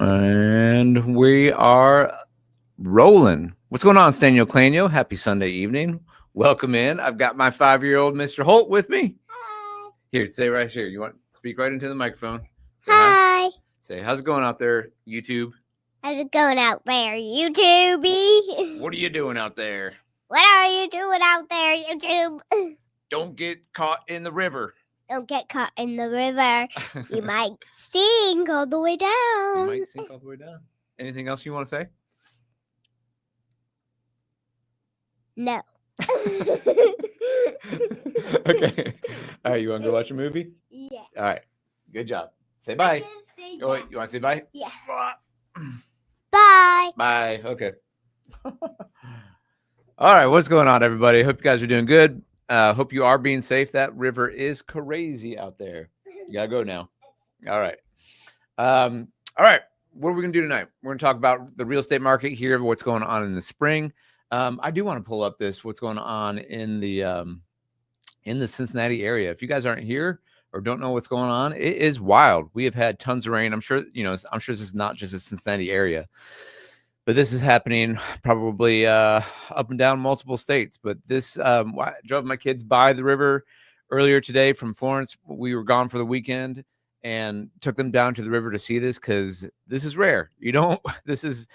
And we are rolling. What's going on, Staniel Clanio? Happy Sunday evening. Welcome in. I've got my 5-year-old Mr. Holt with me. Hi. Here, say right here. You want to speak right into the microphone? Say Hi. Say, how's it going out there, YouTube? How's it going out there, YouTube? What are you doing out there? What are you doing out there, YouTube? Don't get caught in the river. Don't get caught in the river. You might sink all the way down. You might sink all the way down. Anything else you want to say? No. Okay. All right, you want to go watch a movie? Yeah. All right. Good job. Say bye. Oh, wait, you want to say bye? Yeah. Bye. Bye. Okay. All right. What's going on, everybody? Hope you guys are doing good. Hope you are being safe. That river is crazy out there. You got to go now. All right. All right. What are we going to do tonight? We're going to talk about the real estate market here, what's going on in the spring. I do want to pull up what's going on in the Cincinnati area. If you guys aren't here or don't know what's going on, it is wild. We have had tons of rain. I'm sure this is not just a Cincinnati area, but this is happening probably up and down multiple states. But this I drove my kids by the river earlier today from Florence. We were gone for the weekend and took them down to the river to see this because this is rare. This is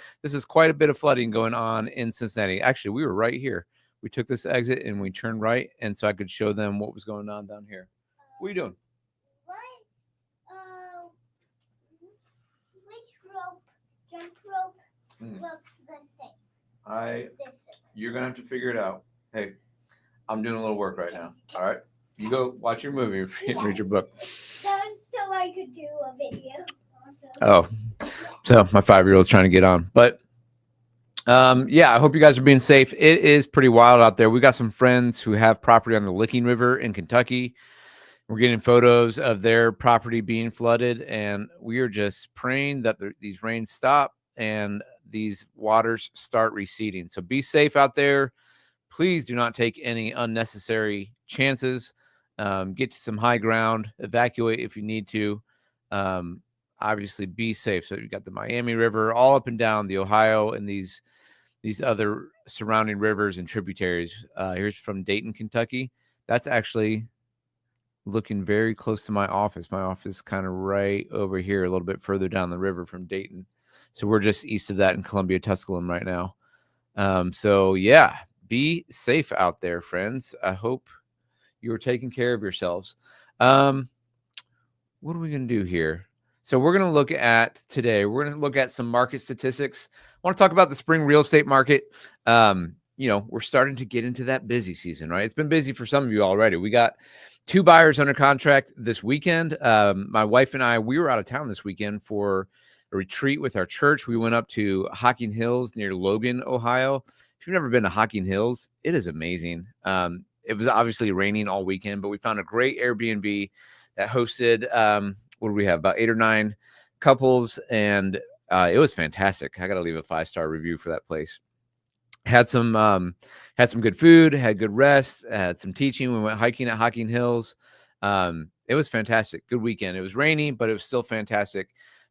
quite a bit of flooding going on in Cincinnati. Actually, we were right here. We took this exit and we turned right, and so I could show them what was going on down here. What are you doing? Which jump rope looks the same? You're gonna have to figure it out. Hey, I'm doing a little work right now. All right, you go watch your movie, read your book. So I could do a video. Also. Oh, so my 5-year-old's trying to get on, but yeah, I hope you guys are being safe. It is pretty wild out there. We got some friends who have property on the Licking River in Kentucky. We're getting photos of their property being flooded, and we are just praying that these rains stop and these waters start receding. So be safe out there. Please do not take any unnecessary chances. Get to some high ground, evacuate if you need to. Obviously be safe. So you got the Miami River all up and down the Ohio and these other surrounding rivers and tributaries. Here's from Dayton, Kentucky. That's actually looking very close to my office. My office kind of right over here, a little bit further down the river from Dayton. So we're just east of that in Columbia, Tusculum right now. So yeah, be safe out there, friends. I hope you are taking care of yourselves. What are we going to do here? So we're going to look at today, we're going to look at some market statistics. I want to talk about the spring real estate market. We're starting to get into that busy season, right? It's been busy for some of you already. We got 2 buyers under contract this weekend. My wife and I, we were out of town this weekend for a retreat with our church. We went up to Hocking Hills near Logan, Ohio. If you've never been to Hocking Hills, it is amazing. It was obviously raining all weekend, but we found a great Airbnb that hosted, what do we have, about 8 or 9 couples, and it was fantastic. I got to leave a 5-star review for that place. Had some good food, had good rest, had some teaching. We went hiking at Hocking Hills. It was fantastic. Good weekend. It was rainy, but it was still fantastic.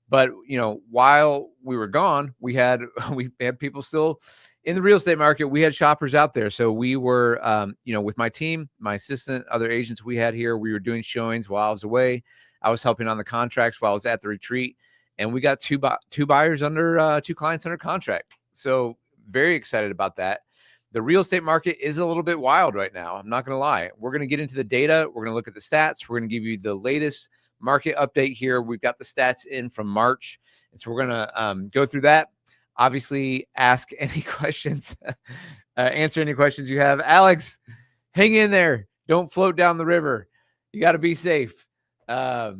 But while we were gone, we had people still in the real estate market. We had shoppers out there. So we were, with my team, my assistant, other agents we had here, we were doing showings while I was away. I was helping on the contracts while I was at the retreat, and we got two buyers under 2 clients under contract. So very excited about that. The real estate market is a little bit wild right now. I'm not going to lie. We're going to get into the data. We're going to look at the stats. We're going to give you the latest market update here. We've got the stats in from March. And so we're going to go through that. Obviously, ask any questions, answer any questions you have. Alex, hang in there. Don't float down the river. You got to be safe. I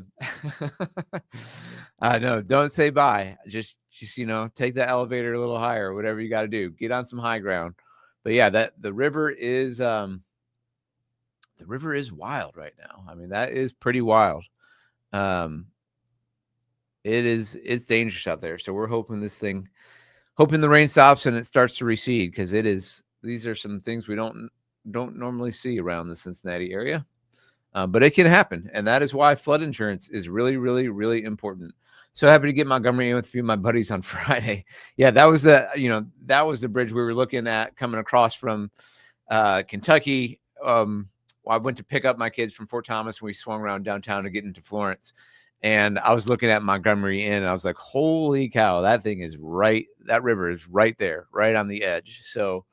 know. Don't say bye. Just take the elevator a little higher, whatever you got to do. Get on some high ground. But yeah, the river is wild right now. I mean, that is pretty wild. It's dangerous out there. So we're hoping the rain stops and it starts to recede, because these are some things we don't normally see around the Cincinnati area. But it can happen. And that is why flood insurance is really, really, really important. So happy to get Montgomery in with a few of my buddies on Friday. Yeah, that was the bridge we were looking at coming across from Kentucky. I went to pick up my kids from Fort Thomas and we swung around downtown to get into Florence. And I was looking at Montgomery Inn and I was like, holy cow, that river is right there, right on the edge. So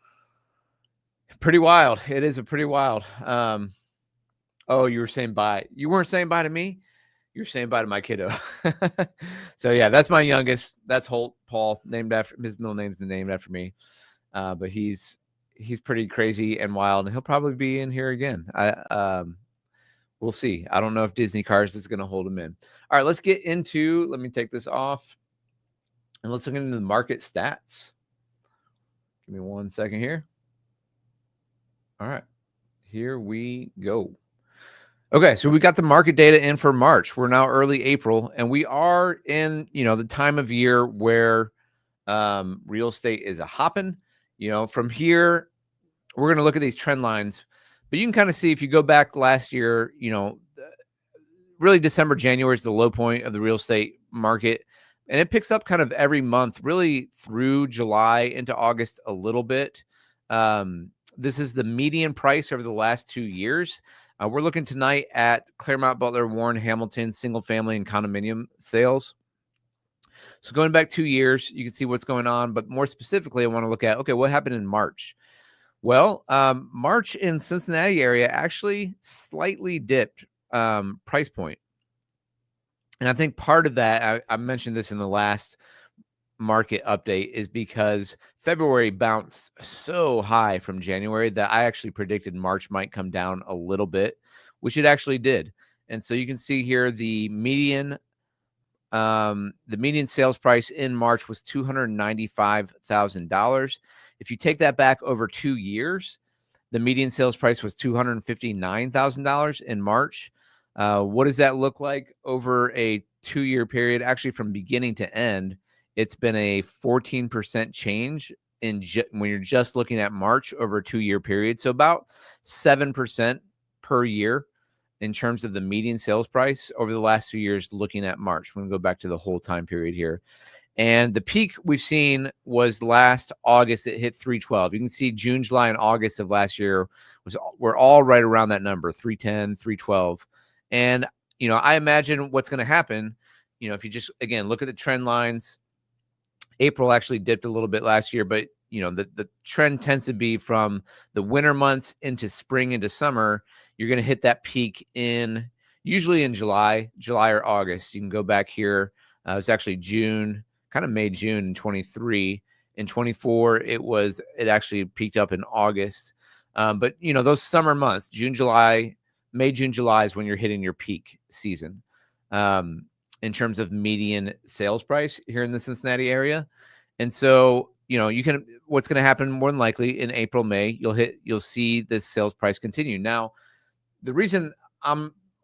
pretty wild. It is a pretty wild. Oh, you were saying bye. You weren't saying bye to me. You're saying bye to my kiddo. So yeah, that's my youngest. That's Holt Paul, named after his middle name's been named after me. But he's pretty crazy and wild, and he'll probably be in here again. We'll see. I don't know if Disney Cars is going to hold him in. All right, let's get into. Let me take this off, and let's look into the market stats. Give me 1 second here. All right, here we go. Okay, so we got the market data in for March. We're now early April, and we are in, the time of year where real estate is a hopping. From here, we're going to look at these trend lines, but you can kind of see if you go back last year, really December, January is the low point of the real estate market, and it picks up kind of every month, really through July into August a little bit. This is the median price over the last 2 years. We're looking tonight at Claremont, Butler, Warren, Hamilton, single family and condominium sales. So going back 2 years, you can see what's going on. But more specifically, I want to look at, okay, what happened in March? Well, March in Cincinnati area actually slightly dipped price point. And I think part of that, I mentioned this in the last market update, is because February bounced so high from January that I actually predicted March might come down a little bit, which it actually did. And so you can see here the median sales price in March was $295,000. If you take that back over 2 years, the median sales price was $259,000 in March. What does that look like over a 2-year period? Actually, from beginning to end, it's been a 14% change when you're just looking at March over a 2-year period. So about 7% per year in terms of the median sales price over the last 2 years looking at March. We're going to go back to the whole time period here. And the peak we've seen was last August. It hit 312. You can see June, July, and August of last year were all right around that number, 310, 312. And, I imagine what's going to happen, if you just, again, look at the trend lines. April actually dipped a little bit last year, but the trend tends to be from the winter months into spring into summer. You're going to hit that peak usually in July or August. You can go back here. It was actually June, kind of May, June in 23. In 24, it actually peaked up in August. But those summer months, May, June, July is when you're hitting your peak season. In terms of median sales price here in the Cincinnati area. And so, what's going to happen more than likely in April, May, you'll see this sales price continue. Now, the reason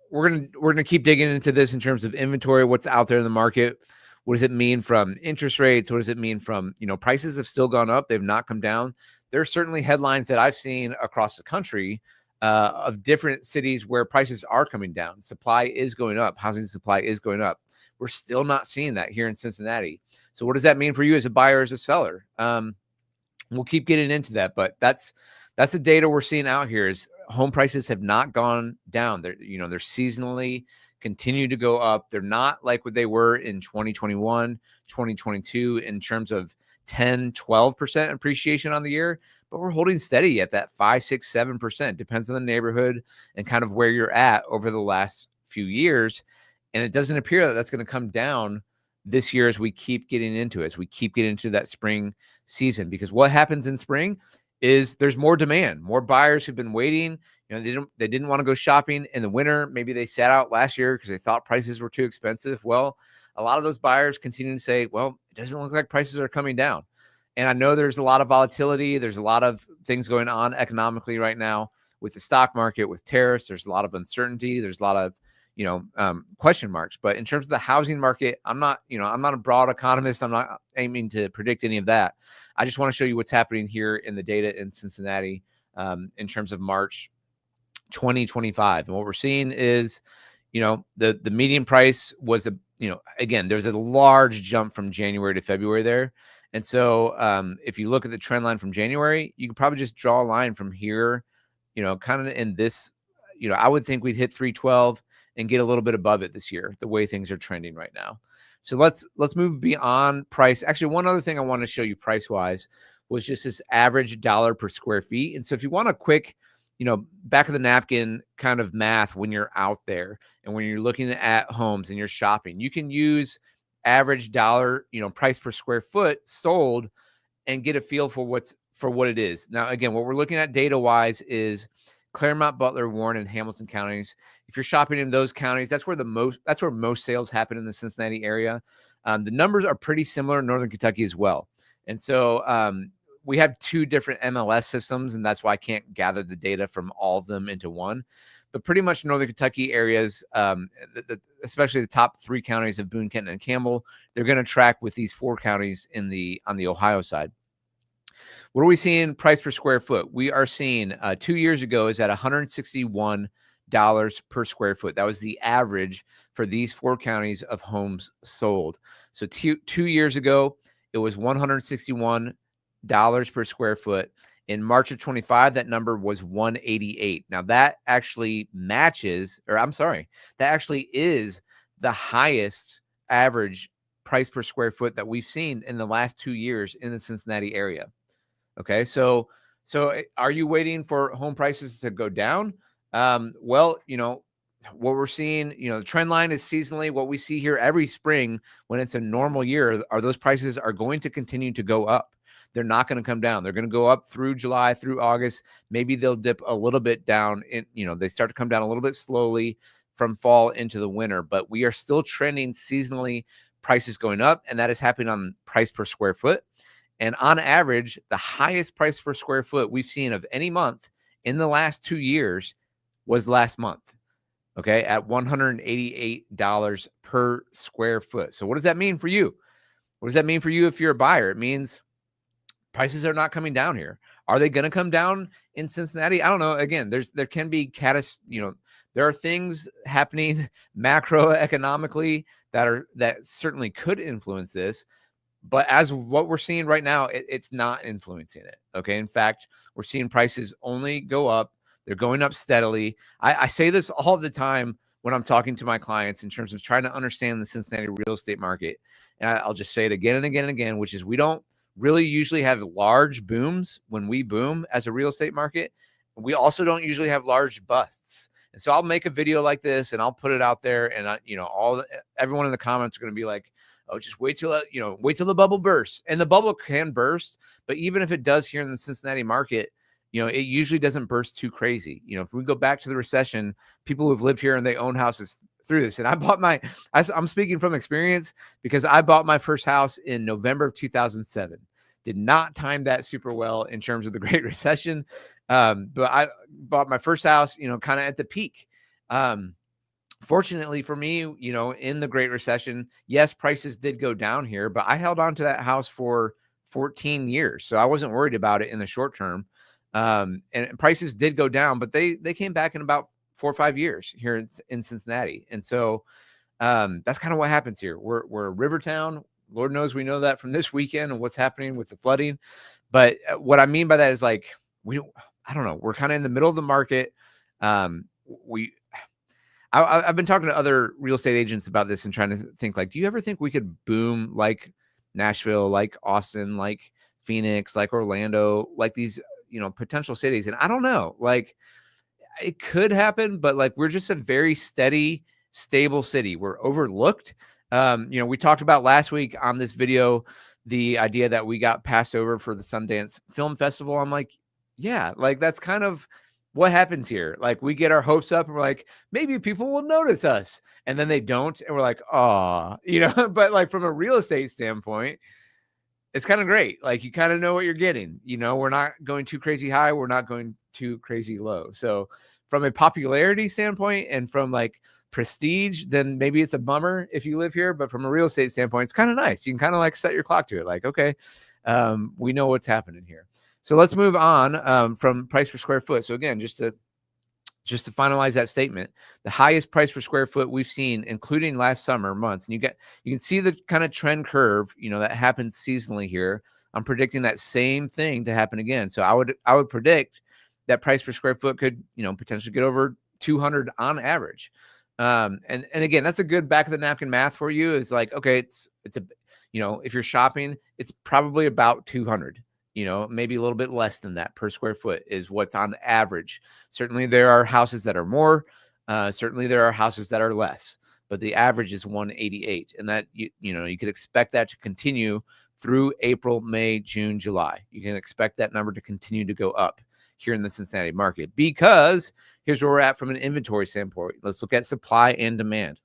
we're going to keep digging into this in terms of inventory, what's out there in the market. What does it mean from interest rates? What does it mean from, prices have still gone up. They've not come down. There are certainly headlines that I've seen across the country of different cities where prices are coming down. Supply is going up. Housing supply is going up. We're still not seeing that here in Cincinnati. So what does that mean for you as a buyer, as a seller? We'll keep getting into that, but that's the data we're seeing out here is home prices have not gone down. They're seasonally continue to go up. They're not like what they were in 2021, 2022 in terms of 10, 12% appreciation on the year, but we're holding steady at that 5, 6, 7%. Depends on the neighborhood and kind of where you're at over the last few years. And it doesn't appear that that's going to come down this year as we keep getting into it, as we keep getting into that spring season. Because what happens in spring is there's more demand, more buyers who've been waiting. They didn't want to go shopping in the winter. Maybe they sat out last year because they thought prices were too expensive. Well, a lot of those buyers continue to say, well, it doesn't look like prices are coming down. And I know there's a lot of volatility. There's a lot of things going on economically right now with the stock market, with tariffs. There's a lot of uncertainty. There's a lot of question marks. But in terms of the housing market, I'm not a broad economist. I'm not aiming to predict any of that. I just want to show you what's happening here in the data in Cincinnati in terms of March 2025. And what we're seeing is, the median price was again, there's a large jump from January to February there. And so if you look at the trend line from January, you can probably just draw a line from here, kind of in this, I would think we'd hit 312 and get a little bit above it this year, the way things are trending right now. So let's move beyond price. Actually, one other thing I want to show you price wise was just this average dollar per square feet. And so if you want a quick, back of the napkin kind of math when you're out there and when you're looking at homes and you're shopping, you can use average dollar, price per square foot sold and get a feel for what it is. Now, again, what we're looking at data wise is Claremont, Butler, Warren, and Hamilton counties. If you're shopping in those counties, that's where most sales happen in the Cincinnati area. The numbers are pretty similar in Northern Kentucky as well. And so we have two different MLS systems, and that's why I can't gather the data from all of them into one. But pretty much Northern Kentucky areas, especially the top 3 counties of Boone, Kenton, and Campbell, they're going to track with these 4 counties on the Ohio side. What are we seeing price per square foot? We are seeing 2 years ago is at $161 per square foot. That was the average for these 4 counties of homes sold. So 2 years ago, it was $161 per square foot. In March of 25, that number was 188. Now that actually that actually is the highest average price per square foot that we've seen in the last 2 years in the Cincinnati area. Okay, so are you waiting for home prices to go down? Well, what we're seeing, the trend line is seasonally what we see here every spring when it's a normal year, are those prices are going to continue to go up. They're not going to come down. They're going to go up through July, through August. Maybe they'll dip a little bit down. They start to come down a little bit slowly from fall into the winter, but we are still trending seasonally prices going up, and that is happening on price per square foot. And on average, the highest price per square foot we've seen of any month in the last 2 years was last month, okay, at $188 per square foot. So what does that mean for you? What does that mean for you if you're a buyer? It means prices are not coming down here. Are they going to come down in Cincinnati? I don't know. Again, there can be there are things happening macroeconomically that certainly could influence this. But as what we're seeing right now, it's not influencing it. Okay. In fact, we're seeing prices only go up. They're going up steadily. I say this all the time when I'm talking to my clients in terms of trying to understand the Cincinnati real estate market. And I'll just say it again and again and again, which is we don't really usually have large booms when we boom as a real estate market. We also don't usually have large busts. And so I'll make a video like this and I'll put it out there, and everyone in the comments are going to be like, oh, just wait till the bubble bursts. And the bubble can burst, but even if it does here in the Cincinnati market, it usually doesn't burst too crazy. If we go back to the recession, people who've lived here and they own houses through this. And I'm speaking from experience because I bought my first house in November of 2007. Did not time that super well in terms of the Great Recession. But I bought my first house, kind of at the peak. Fortunately for me, in the Great Recession, yes, prices did go down here, but I held on to that house for 14 years. So I wasn't worried about it in the short term. And prices did go down, but they came back in about 4 or 5 years here in Cincinnati. And so that's kind of what happens here. We're a river town. Lord knows we know that from this weekend and what's happening with the flooding. But what I mean by that is I don't know. We're kind of in the middle of the market. I've been talking to other real estate agents about this and trying to think do you ever think we could boom like Nashville, like Austin, like Phoenix, like Orlando, like these, potential cities? And I don't know, it could happen, but we're just a very steady, stable city. We're overlooked. We talked about last week on this video, the idea that we got passed over for the Sundance Film Festival. I'm like, yeah, that's kind of what happens here. We get our hopes up and we're like, maybe people will notice us. And then they don't. And we're like, oh, but from a real estate standpoint, it's kind of great. You kind of know what you're getting. We're not going too crazy high. We're not going too crazy low. So from a popularity standpoint and from prestige, then maybe it's a bummer if you live here. But from a real estate standpoint, it's kind of nice. You can kind of set your clock to it. Okay, we know what's happening here. So let's move on from price per square foot. So again, just to just to finalize that statement, the highest price per square foot we've seen, including last summer months. And you can see the kind of trend curve, that happens seasonally here. I'm predicting that same thing to happen again. So I would predict that price per square foot could, potentially get over 200 on average. And again, that's a good back of the napkin math for you, is like, okay, it's a, if you're shopping, it's probably about 200. Maybe a little bit less than that per square foot is what's on average. Certainly there are houses that are more, certainly there are houses that are less, but the average is 188. And that, you could expect that to continue through April, May, June, July. You can expect that number to continue to go up here in the Cincinnati market, because here's where we're at from an inventory standpoint. Let's look at supply and demand.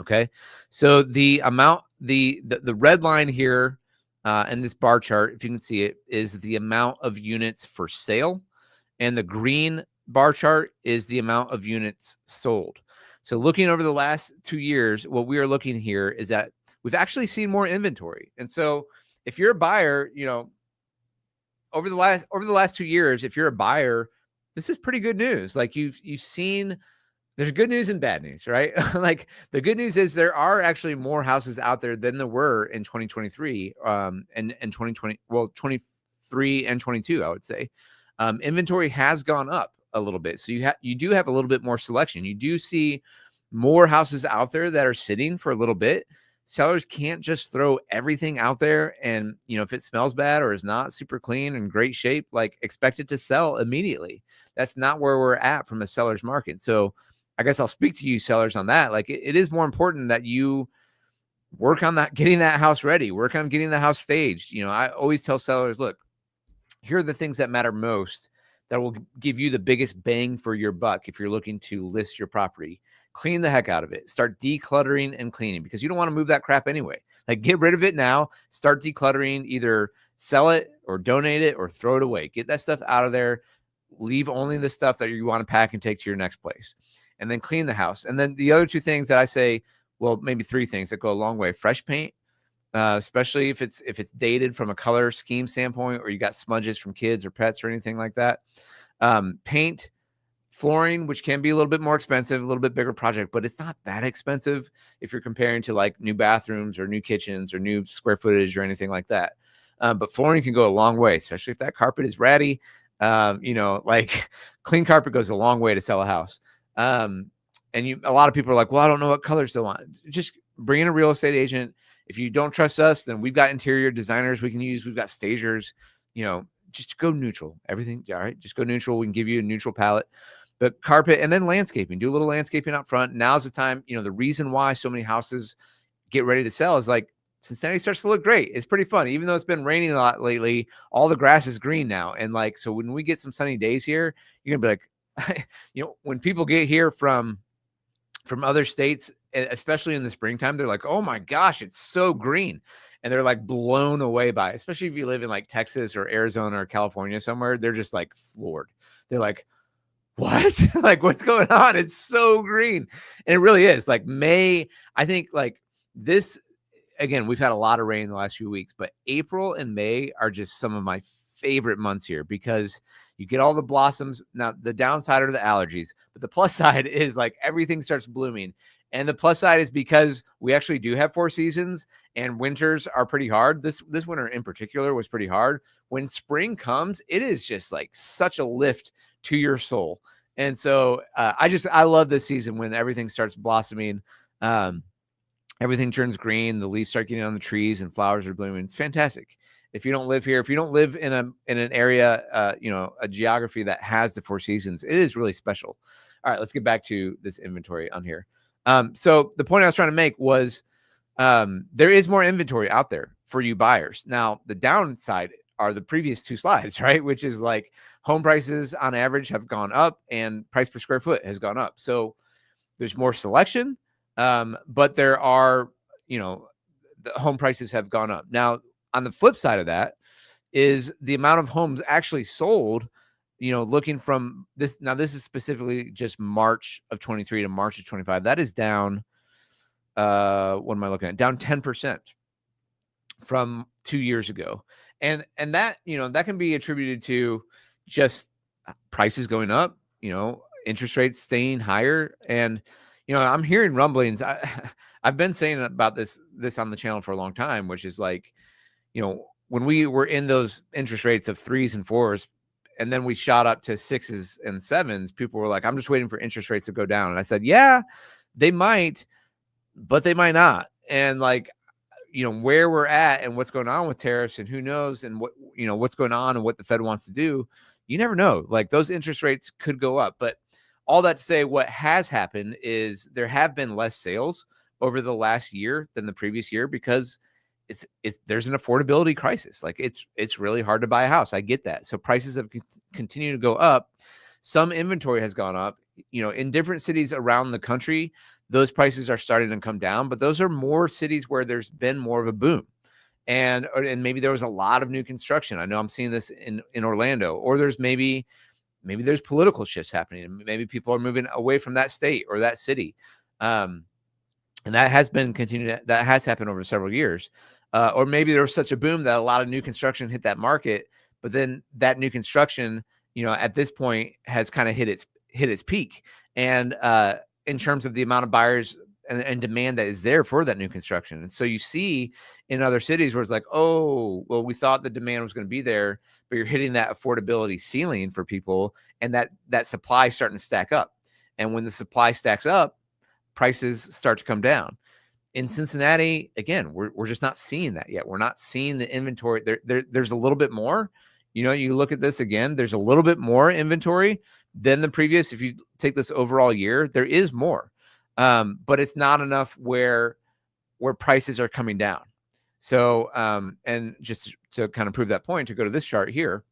Okay. So the amount, the red line here, and this bar chart, if you can see it, is the amount of units for sale. And the green bar chart is the amount of units sold. So looking over the last 2 years, what we are looking here is that we've actually seen more inventory. And so if you're a buyer, over the last 2 years, if you're a buyer, this is pretty good news. Like you've seen, there's good news and bad news, right? Like the good news is there are actually more houses out there than there were in 2023, and 2020, well, 23 and 22, I would say. Inventory has gone up a little bit. So you do have a little bit more selection. You do see more houses out there that are sitting for a little bit. Sellers can't just throw everything out there and, if it smells bad or is not super clean and great shape, like expect it to sell immediately. That's not where we're at from a seller's market. So I guess I'll speak to you sellers on that. Like it is more important that you work on that, getting that house ready, work on getting the house staged. I always tell sellers, look, here are the things that matter most that will give you the biggest bang for your buck if you're looking to list your property. Clean the heck out of it. Start decluttering and cleaning, because you don't want to move that crap anyway. Like get rid of it now. Start decluttering. Either sell it or donate it or throw it away. Get that stuff out of there. Leave only the stuff that you want to pack and take to your next place. And then clean the house. And then the other 2 things that I say, well, maybe 3 things that go a long way: fresh paint, especially if it's dated from a color scheme standpoint, or you got smudges from kids or pets or anything like that. Paint, flooring, which can be a little bit more expensive, a little bit bigger project, but it's not that expensive if you're comparing to like new bathrooms or new kitchens or new square footage or anything like that. But flooring can go a long way, especially if that carpet is ratty. Like clean carpet goes a long way to sell a house. And a lot of people are like, well, I don't know what colors they want. Just bring in a real estate agent. If you don't trust us, then we've got interior designers we can use. We've got stagers, just go neutral. Everything. All right. Just go neutral. We can give you a neutral palette. But carpet, and then landscaping, do a little landscaping up front. Now's the time. The reason why so many houses get ready to sell is like Cincinnati starts to look great. It's pretty fun. Even though it's been raining a lot lately, all the grass is green now. And like, so when we get some sunny days here, you're gonna be like, when people get here from other states, especially in the springtime, they're like, oh my gosh, it's so green. And they're like blown away by it. Especially if you live in like Texas or Arizona or California somewhere, they're just like floored. They're like, what? Like, what's going on? It's so green. And it really is. Like May, I think like this, again, we've had a lot of rain in the last few weeks, but April and May are just some of my favorite months here, because you get all the blossoms. Now, the downside are the allergies, but the plus side is like everything starts blooming. And the plus side is because we actually do have 4 seasons, and winters are pretty hard. This winter in particular was pretty hard. When spring comes, it is just like such a lift to your soul. And so I love this season when everything starts blossoming. Everything turns green. The leaves start getting on the trees and flowers are blooming. It's fantastic. If you don't live here, if you don't live in an area, a geography that has the 4 seasons, it is really special. All right, let's get back to this inventory on here. So the point I was trying to make was there is more inventory out there for you buyers. Now, the downside are the previous 2 slides, right? Which is like home prices on average have gone up and price per square foot has gone up. So there's more selection, but there are, the home prices have gone up. Now, on the flip side of that is the amount of homes actually sold, looking from this. Now, this is specifically just March of 23 to March of 25. That is down. What am I looking at? Down 10% from 2 years ago. And that, that can be attributed to just prices going up. interest rates staying higher. And, I'm hearing rumblings. I've been saying about this on the channel for a long time, which is like, when we were in those interest rates of 3s and 4s, and then we shot up to 6s and 7s, people were like, I'm just waiting for interest rates to go down. And I said, yeah, they might, but they might not. And like, where we're at and what's going on with tariffs and who knows, and what's going on and what the Fed wants to do, you never know. Like, those interest rates could go up. But all that to say, what has happened is there have been less sales over the last year than the previous year, because there's an affordability crisis. Like, it's really hard to buy a house. I get that. So prices have continued to go up. Some inventory has gone up, in different cities around the country. Those prices are starting to come down, but those are more cities where there's been more of a boom. And maybe there was a lot of new construction. I know I'm seeing this in Orlando, or there's maybe there's political shifts happening, and maybe people are moving away from that state or that city. And that has been continued. That has happened over several years. Or maybe there was such a boom that a lot of new construction hit that market, but then that new construction, at this point has kind of hit its peak. And in terms of the amount of buyers and demand that is there for that new construction. And so you see in other cities where it's like, oh, well, we thought the demand was going to be there, but you're hitting that affordability ceiling for people, and that supply is starting to stack up. And when the supply stacks up, prices start to come down. In Cincinnati, again, we're just not seeing that yet. We're not seeing the inventory. There's a little bit more. You look at this again, there's a little bit more inventory than the previous. If you take this overall year, there is more, but it's not enough where prices are coming down. So, and just to kind of prove that point, to go to this chart here,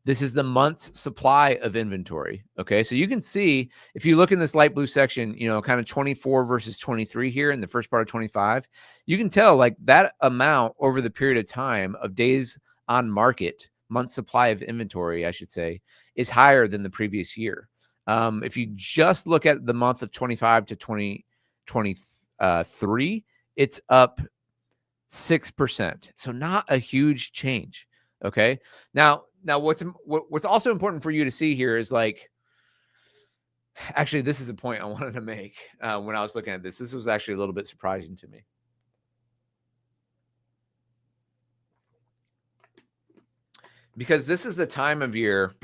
this is the month's supply of inventory. Okay, so you can see, if you look in this light blue section, kind of 24 versus 23 here in the first part of 25, you can tell like that amount over the period of time of days on market, month supply of inventory, I should say, is higher than the previous year. If you just look at the month of 25 to 2023, it's up 6%. So not a huge change. Okay. Now what's also important for you to see here is like, actually, this is a point I wanted to make when I was looking at this. This was actually a little bit surprising to me. Because this is the time of year,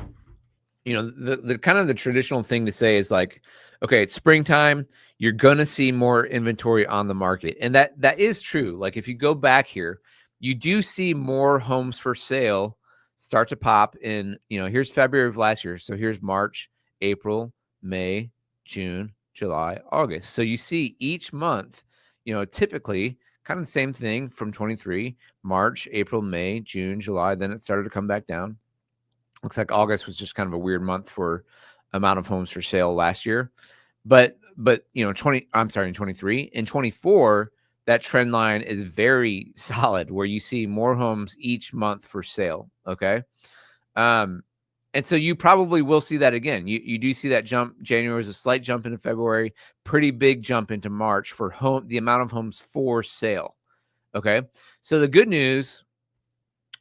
the kind of the traditional thing to say is like, okay, it's springtime, you're going to see more inventory on the market. And that is true. Like, if you go back here, you do see more homes for sale start to pop in. Here's February of last year. So here's March, April, May, June, July, August. So you see each month, typically kind of the same thing from 23, March, April, May, June, July. Then it started to come back down. Looks like August was just kind of a weird month for amount of homes for sale last year. But in 23, in 24, that trend line is very solid, where you see more homes each month for sale. Okay. And so you probably will see that again. You do see that jump. January was a slight jump into February, pretty big jump into March for the amount of homes for sale. Okay. So the good news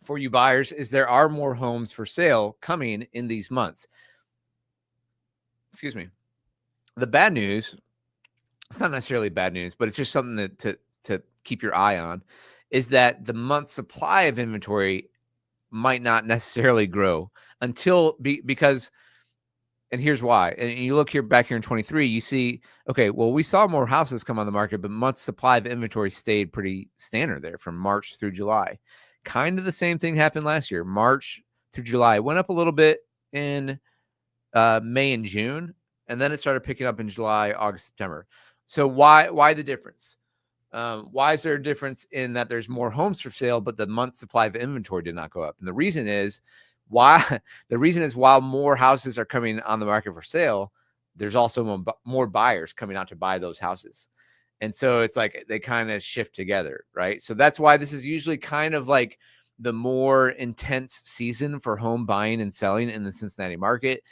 for you buyers is there are more homes for sale coming in these months. Excuse me. The bad news, it's not necessarily bad news, but it's just something to keep your eye on, is that the month supply of inventory might not necessarily grow because, and here's why. And you look back here in 23, you see, okay, well, we saw more houses come on the market, but month supply of inventory stayed pretty standard there from March through July. Kind of the same thing happened last year. March through July went up a little bit in May and June, and then it started picking up in July, August, September. So why the difference? Why is there a difference in that there's more homes for sale, but the month supply of inventory did not go up? And the reason is while more houses are coming on the market for sale, there's also more buyers coming out to buy those houses. And so it's like they kind of shift together, right? So that's why this is usually kind of like the more intense season for home buying and selling in the Cincinnati market.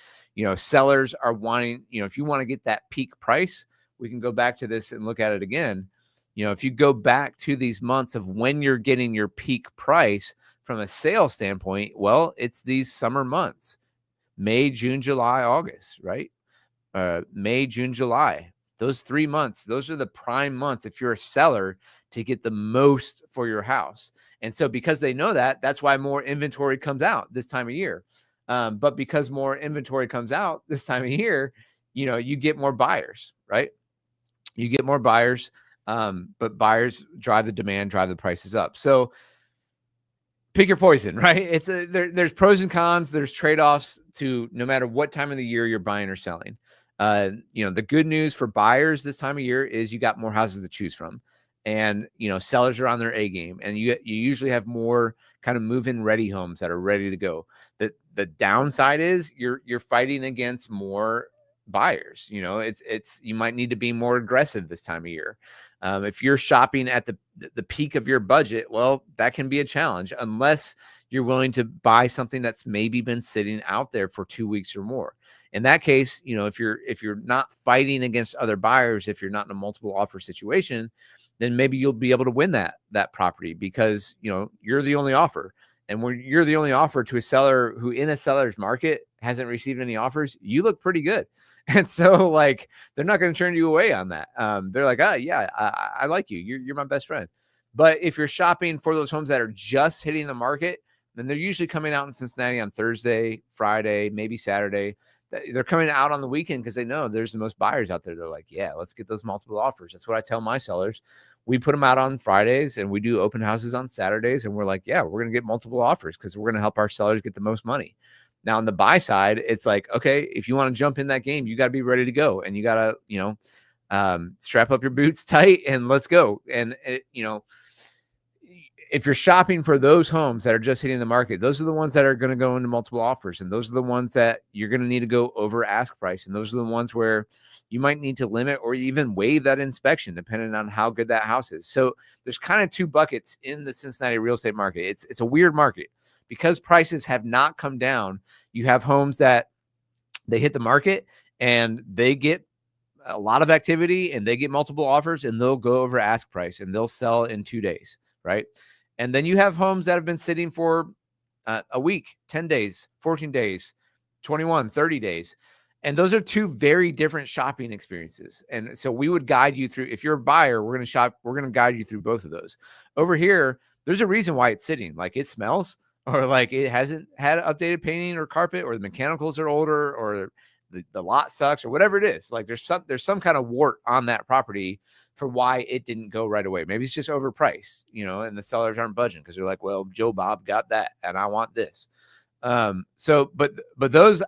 Sellers are wanting, if you want to get that peak price, we can go back to this and look at it again. If you go back to these months of when you're getting your peak price from a sales standpoint, well, it's these summer months, May, June, July, August, right? May, June, July. Those 3 months, those are the prime months if you're a seller to get the most for your house. And so because they know that, that's why more inventory comes out this time of year. But because more inventory comes out this time of year, you get more buyers, right? You get more buyers, but buyers drive the demand, drive the prices up. So pick your poison, right? There's pros and cons. There's trade-offs to no matter what time of the year you're buying or selling. The good news for buyers this time of year is you got more houses to choose from, and sellers are on their A game, and you usually have more kind of move-in ready homes that are ready to go. The downside is you're fighting against more buyers. You might need to be more aggressive this time of year. If you're shopping at the peak of your budget, well, that can be a challenge unless you're willing to buy something that's maybe been sitting out there for 2 weeks or more. In that case, if you're not fighting against other buyers, if you're not in a multiple offer situation, then maybe you'll be able to win that property because you're the only offer. And when you're the only offer to a seller who in a seller's market hasn't received any offers, you look pretty good. And so like, they're not going to turn you away on that. They're like, oh yeah, I like you. You're my best friend. But if you're shopping for those homes that are just hitting the market, then they're usually coming out in Cincinnati on Thursday, Friday, maybe Saturday. They're coming out on the weekend because they know there's the most buyers out there. They're like, yeah, let's get those multiple offers. That's what I tell my sellers. We put them out on Fridays and we do open houses on Saturdays. And we're like, yeah, we're going to get multiple offers because we're going to help our sellers get the most money. Now on the buy side, it's like, okay, if you want to jump in that game, you got to be ready to go and you got to, strap up your boots tight and let's go. And if you're shopping for those homes that are just hitting the market, those are the ones that are going to go into multiple offers. And those are the ones that you're going to need to go over ask price. And those are the ones where you might need to limit or even waive that inspection, depending on how good that house is. So there's kind of two buckets in the Cincinnati real estate market. It's a weird market because prices have not come down. You have homes that they hit the market and they get a lot of activity and they get multiple offers and they'll go over ask price and they'll sell in 2 days. Right. And then you have homes that have been sitting for a week, 10 days, 14 days, 21, 30 days. And those are two very different shopping experiences. And so we would guide you through, if you're a buyer, we're going to guide you through both of those. Over here, there's a reason why it's sitting. Like it smells or like it hasn't had updated painting or carpet or the mechanicals are older or the lot sucks or whatever it is. Like there's some kind of wart on that property for why it didn't go right away. Maybe it's just overpriced, and the sellers aren't budging because they're like, well, Joe Bob got that and I want this. But those,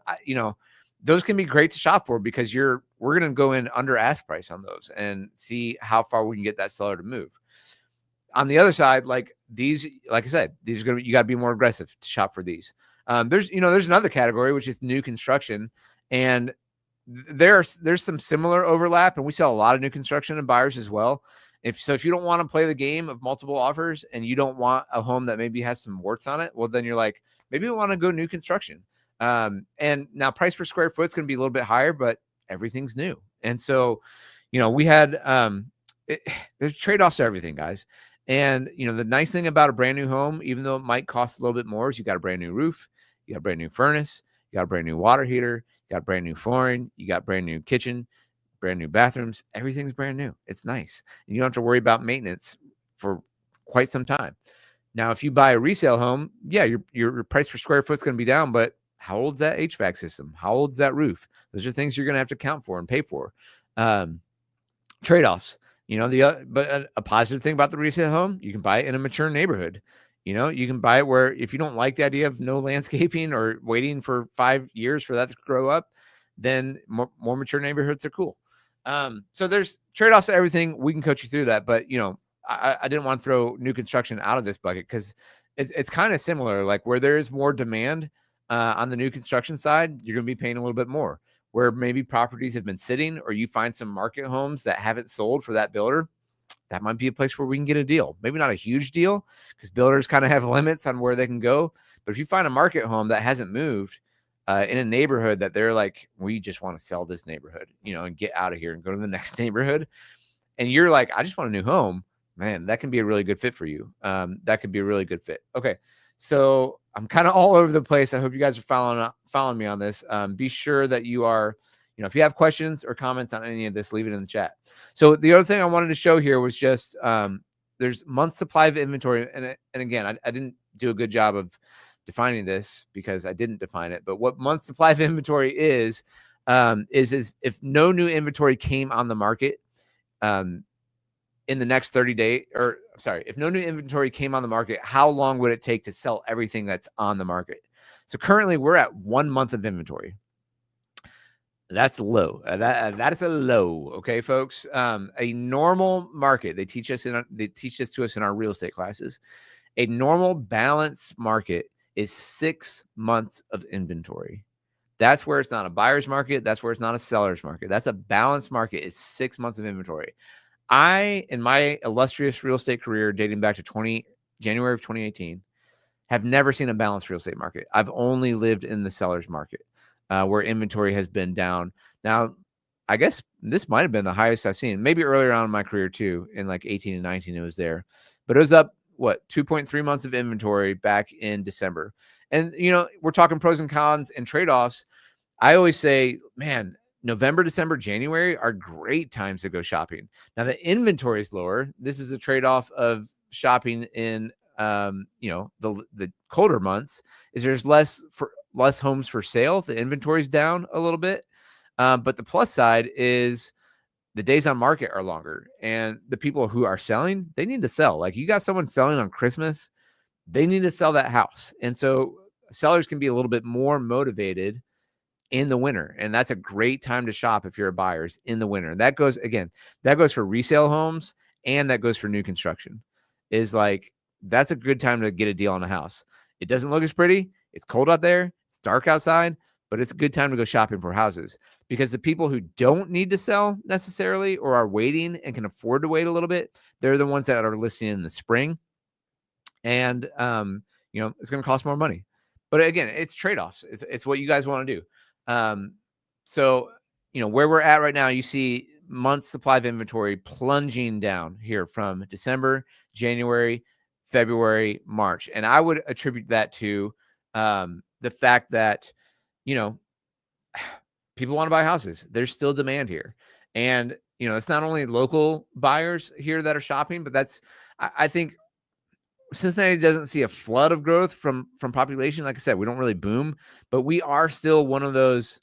those can be great to shop for because we're going to go in under ask price on those and see how far we can get that seller to move. On the other side, like these, like I said, these are you got to be more aggressive to shop for these. There's another category, which is new construction. And there's some similar overlap, and we sell a lot of new construction and buyers as well. If you don't want to play the game of multiple offers and you don't want a home that maybe has some warts on it, well, then you're like, maybe we want to go new construction. And now price per square foot is going to be a little bit higher, but everything's new. And so, we had, there's trade-offs to everything, guys. And, the nice thing about a brand new home, even though it might cost a little bit more, is you got a brand new roof, you got a brand new furnace, you got a brand new water heater, you got brand new flooring, you got brand new kitchen, brand new bathrooms. Everything's brand new. It's nice. And you don't have to worry about maintenance for quite some time. Now, if you buy a resale home, yeah, your price per square foot is going to be down, but how old's that HVAC system? How old's that roof? Those are things you're going to have to account for and pay for. Trade-offs, but a positive thing about the resale home, you can buy it in a mature neighborhood. You can buy it where if you don't like the idea of no landscaping or waiting for 5 years for that to grow up, then more mature neighborhoods are cool. So there's trade-offs to everything. We can coach you through that. But, I didn't want to throw new construction out of this bucket because it's kind of similar. Like where there is more demand on the new construction side, you're going to be paying a little bit more. Where maybe properties have been sitting or you find some market homes that haven't sold for that builder, that might be a place where we can get a deal. Maybe not a huge deal because builders kind of have limits on where they can go. But if you find a market home that hasn't moved in a neighborhood that they're like, we just want to sell this neighborhood, and get out of here and go to the next neighborhood. And you're like, I just want a new home, man, that can be a really good fit for you. That could be a really good fit. Okay. So I'm kind of all over the place. I hope you guys are following me on this. Be sure that you are, if you have questions or comments on any of this, leave it in the chat. So the other thing I wanted to show here was just there's month supply of inventory. And again, I didn't do a good job of defining this because I didn't define it. But what month supply of inventory is if no new inventory came on the market in the next 30 days, or sorry, if no new inventory came on the market, how long would it take to sell everything that's on the market? So currently we're at 1 month of inventory. That's low. That is a low. Okay, folks. A normal market, they teach this to us in our real estate classes. A normal balanced market is 6 months of inventory. That's where it's not a buyer's market. That's where it's not a seller's market. That's a balanced market. It's 6 months of inventory. In my illustrious real estate career dating back to January of 2018, have never seen a balanced real estate market. I've only lived in the seller's market where inventory has been down. Now, I guess this might have been the highest I've seen. Maybe earlier on in my career too, in like 18 and 19, it was there. But it was up, 2.3 months of inventory back in December. And, we're talking pros and cons and trade-offs. I always say, man, November, December, January are great times to go shopping. Now the inventory is lower. This is a trade-off of shopping in, the colder months. Is there's less homes for sale. The inventory is down a little bit, but the plus side is the days on market are longer, and the people who are selling, they need to sell. Like you got someone selling on Christmas, they need to sell that house, and so sellers can be a little bit more motivated in the winter. And that's a great time to shop if you're a buyer, is in the winter. And that goes for resale homes, and that goes for new construction. Is like, that's a good time to get a deal on a house. It doesn't look as pretty. It's cold out there. It's dark outside, but it's a good time to go shopping for houses, because the people who don't need to sell necessarily or are waiting and can afford to wait a little bit, they're the ones that are listing in the spring. And, it's going to cost more money. But again, it's trade-offs. It's what you guys want to do. So, where we're at right now, you see months supply of inventory plunging down here from December, January, February, March. And I would attribute that to the fact that, people want to buy houses. There's still demand here. And, it's not only local buyers here that are shopping, but I think Cincinnati doesn't see a flood of growth from population. Like I said, we don't really boom, but we are still one of those,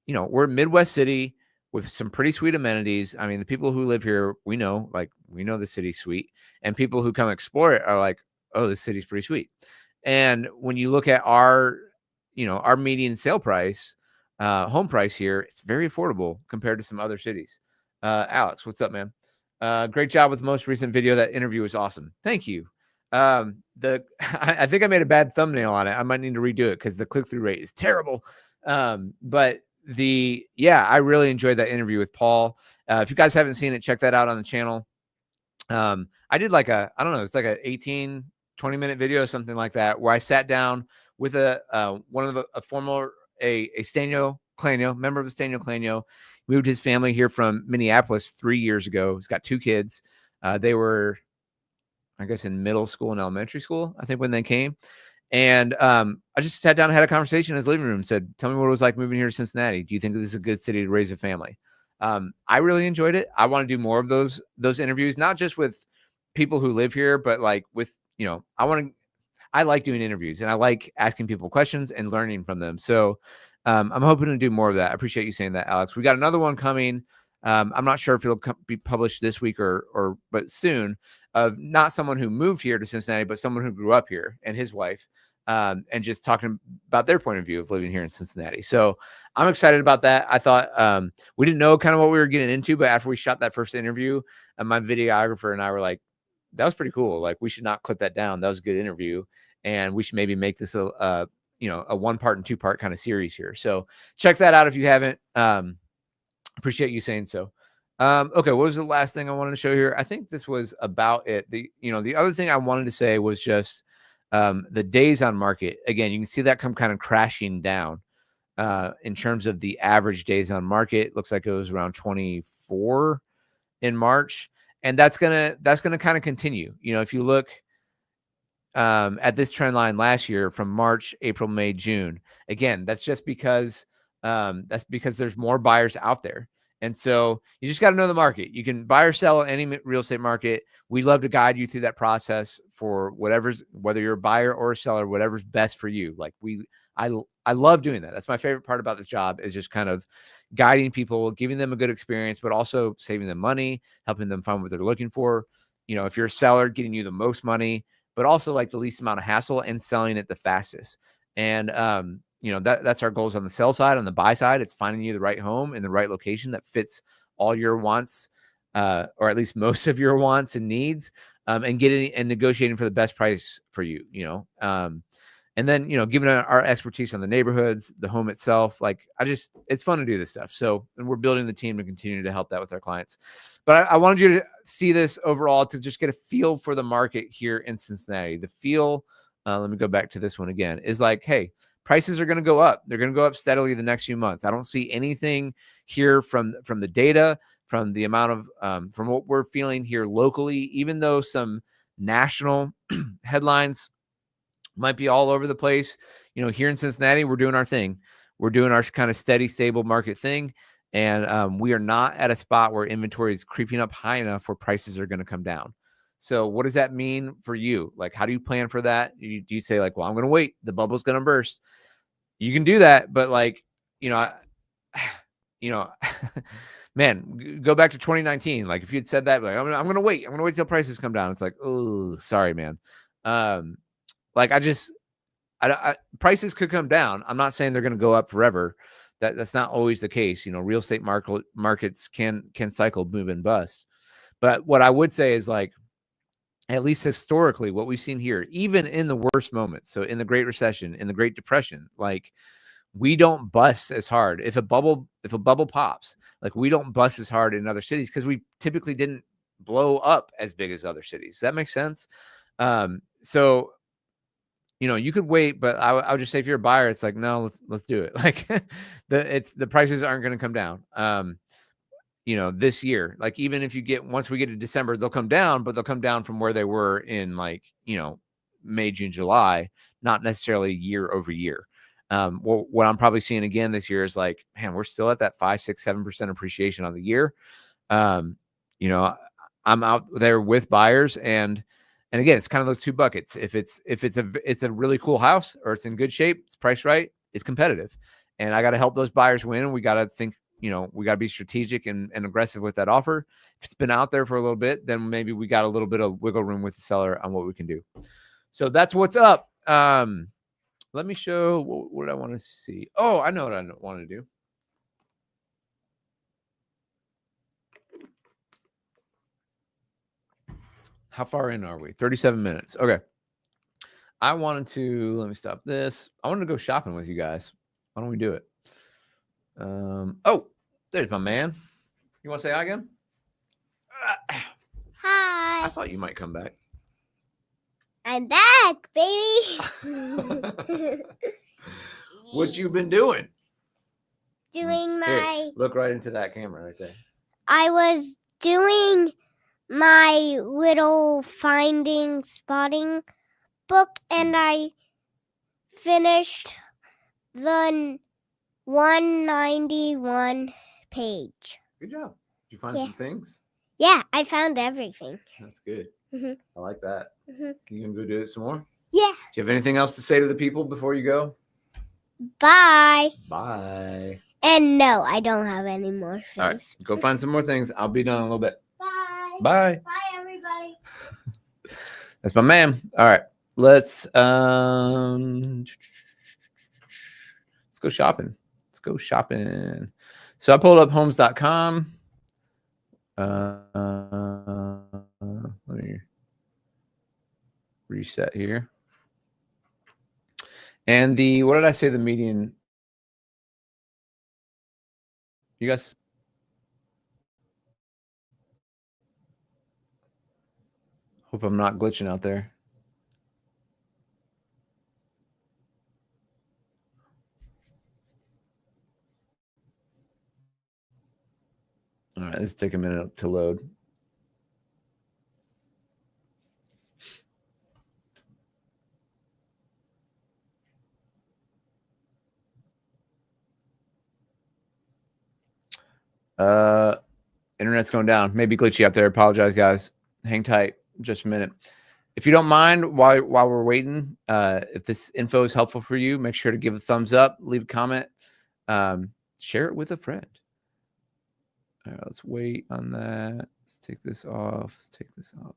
we're a Midwest city with some pretty sweet amenities. I mean, the people who live here, we know the city's sweet, and people who come explore it are like, oh, this city's pretty sweet. And when you look at our median sale price, home price here, it's very affordable compared to some other cities. Alex, what's up, man? Great job with the most recent video. That interview was awesome. Thank you. I think I made a bad thumbnail on it. I might need to redo it because the click-through rate is terrible. But I really enjoyed that interview with Paul. If you guys haven't seen it, check that out on the channel. I did like it's like a 18, 20-minute video or something like that, where I sat down with a Stainio Clanio, member of the Stainio Clanio, moved his family here from Minneapolis 3 years ago. He's got 2 kids. They were, I guess, in middle school and elementary school, I think, when they came. And I just sat down and had a conversation in his living room and said, tell me what it was like moving here to Cincinnati. Do you think this is a good city to raise a family? I really enjoyed it. I want to do more of those interviews, not just with people who live here, but like with, I like doing interviews, and I like asking people questions and learning from them. So I'm hoping to do more of that. I appreciate you saying that, Alex. We got another one coming. I'm not sure if it'll be published this week but soon, of not someone who moved here to Cincinnati, but someone who grew up here, and his wife, and just talking about their point of view of living here in Cincinnati. So I'm excited about that. I thought we didn't know kind of what we were getting into, but after we shot that first interview, my videographer and I were like, that was pretty cool. Like, we should not clip that down. That was a good interview, and we should maybe make this a 1-part and 2-part kind of series here. So check that out if you haven't. Appreciate you saying so. Okay, what was the last thing I wanted to show here? I think this was about it. The other thing I wanted to say was just the days on market. Again, you can see that come kind of crashing down in terms of the average days on market. Looks like it was around 24 in March, and that's gonna kind of continue. If you look, at this trend line last year from March, April, May, June. Again, that's just because there's more buyers out there. And so you just got to know the market. You can buy or sell any real estate market. We love to guide you through that process for whether you're a buyer or a seller, whatever's best for you. Like I love doing that. That's my favorite part about this job, is just kind of guiding people, giving them a good experience, but also saving them money, helping them find what they're looking for. If you're a seller, getting you the most money, but also like the least amount of hassle, and selling it the fastest. And, that's our goals on the sell side. On the buy side, it's finding you the right home in the right location that fits all your wants, or at least most of your wants and needs, and getting and negotiating for the best price for you, and then, given our expertise on the neighborhoods, the home itself, like it's fun to do this stuff. So, and we're building the team to continue to help that with our clients. But I wanted you to see this overall to just get a feel for the market here in Cincinnati. The feel, let me go back to this one again, is like, hey, prices are going to go up. They're going to go up steadily the next few months. I don't see anything here from the data, from the amount of, from what we're feeling here locally, even though some national headlines might be all over the place. Here in Cincinnati, we're doing our thing. We're doing our kind of steady, stable market thing. And we are not at a spot where inventory is creeping up high enough where prices are going to come down. So what does that mean for you? Like, how do you plan for that? Do you say like, well, I'm going to wait, the bubble's going to burst? You can do that. But like, man, go back to 2019. Like if you'd said that, like, I'm going to wait till prices come down. It's like, oh, sorry, man. Like prices could come down. I'm not saying they're going to go up forever. That's not always the case. Real estate markets can cycle, move and bust. But what I would say is, like, at least historically, what we've seen here, even in the worst moments, so in the Great Recession, in the Great Depression, like, we don't bust as hard. If a bubble pops, like, we don't bust as hard in other cities because we typically didn't blow up as big as other cities. Does that make sense? So, you could wait, but I would just say, if you're a buyer, it's like, no, let's do it. Like the prices aren't going to come down. This year, like, even if once we get to December, they'll come down, but they'll come down from where they were in, like, May, June, July, not necessarily year over year. What I'm probably seeing again this year is like, man, we're still at that 5, 6, 7% appreciation on the year. I'm out there with buyers, and again, it's kind of those two buckets. If it's a really cool house, or it's in good shape, it's priced right, it's competitive, and I got to help those buyers win. We got to think, we got to be strategic and aggressive with that offer. If it's been out there for a little bit, then maybe we got a little bit of wiggle room with the seller on what we can do. So that's what's up. Let me show what I want to see. Oh, I know what I want to do. How far in are we? 37 minutes. Okay. let me stop this. I wanted to go shopping with you guys. Why don't we do it? Oh, there's my man. You want to say hi again? Hi. I thought you might come back. I'm back, baby. What you been doing? Doing Here, look right into that camera right there. I was doing my little spotting book, and I finished the 191 page. Good job. Did you find some things? Yeah, I found everything. That's good. Mm-hmm. I like that. Mm-hmm. You gonna go do it some more? Yeah. Do you have anything else to say to the people before you go? Bye. Bye. And no, I don't have any more things. All right, go find some more things. I'll be done in a little bit. Bye. Bye. Bye, everybody. That's my man. All right, let's go shopping. Let's go shopping. So I pulled up homes.com. Let me reset here. And what did I say the median? You guys? Hope I'm not glitching out there. All right, let's take a minute to load. Internet's going down. Maybe glitchy out there. Apologize, guys. Hang tight just a minute. If you don't mind, while we're waiting, if this info is helpful for you, make sure to give a thumbs up, leave a comment, share it with a friend. All right, let's wait on that. Let's take this off. Let's take this off.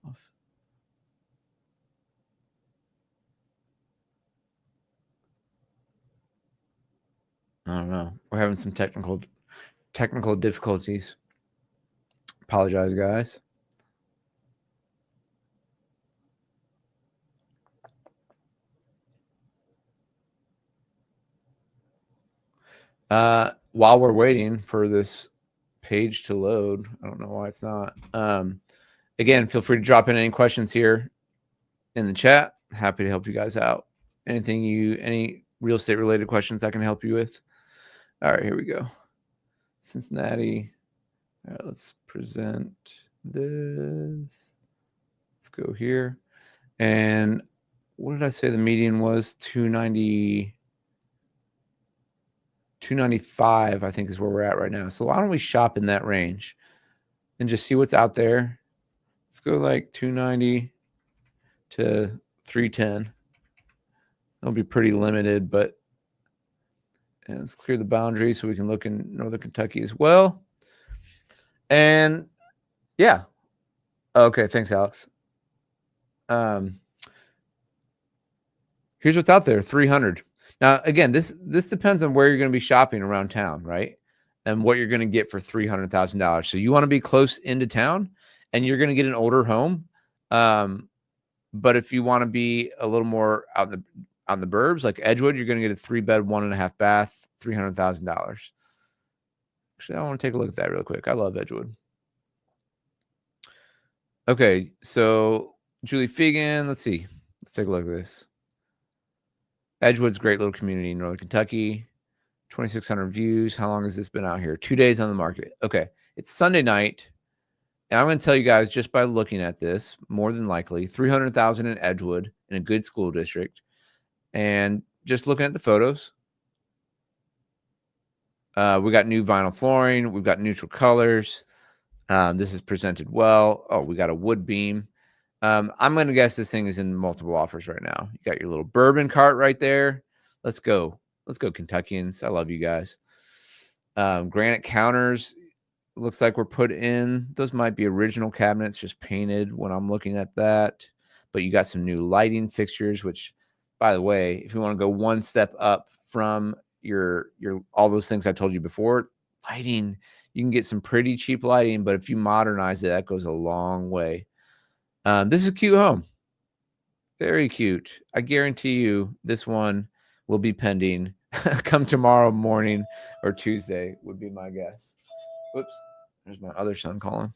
I don't know. We're having some technical difficulties. Apologize, guys. While we're waiting for this page to load, I don't know why it's not. Again, feel free to drop in any questions here in the chat. Happy to help you guys out. Any real estate related questions I can help you with. All right, here we go. Cincinnati. All right, let's present this. Let's go here. And what did I say the median was? 295, I think, is where we're at right now. So why don't we shop in that range and just see what's out there? Let's go like 290 to 310. It'll be pretty limited, but and let's clear the boundary so we can look in Northern Kentucky as well. And yeah. Okay, thanks, Alex. Here's what's out there, 300. Now, again, this depends on where you're going to be shopping around town, right? And what you're going to get for $300,000. So you want to be close into town, and you're going to get an older home. But if you want to be a little more out on the burbs, like Edgewood, you're going to get a 3-bed, 1.5 bath, $300,000. Actually, I want to take a look at that real quick. I love Edgewood. Okay, so Julie Fegan, let's see. Let's take a look at this. Edgewood's a great little community in Northern Kentucky. 2,600 views. How long has this been out here? 2 days on the market. Okay, it's Sunday night. And I'm going to tell you guys, just by looking at this, more than likely, $300,000 in Edgewood in a good school district. And just looking at the photos, we got new vinyl flooring. We've got neutral colors. This is presented well. Oh, we got a wood beam. I'm going to guess this thing is in multiple offers right now. You got your little bourbon cart right there. Let's go. Let's go, Kentuckians. I love you guys. Granite counters. Looks like we're put in. Those might be original cabinets, just painted when I'm looking at that. But you got some new lighting fixtures, which, by the way, if you want to go one step up from your all those things I told you before, lighting, you can get some pretty cheap lighting, but if you modernize it, that goes a long way. This is a cute home. Very cute. I guarantee you this one will be pending come tomorrow morning or Tuesday would be my guess. Whoops. There's my other son calling.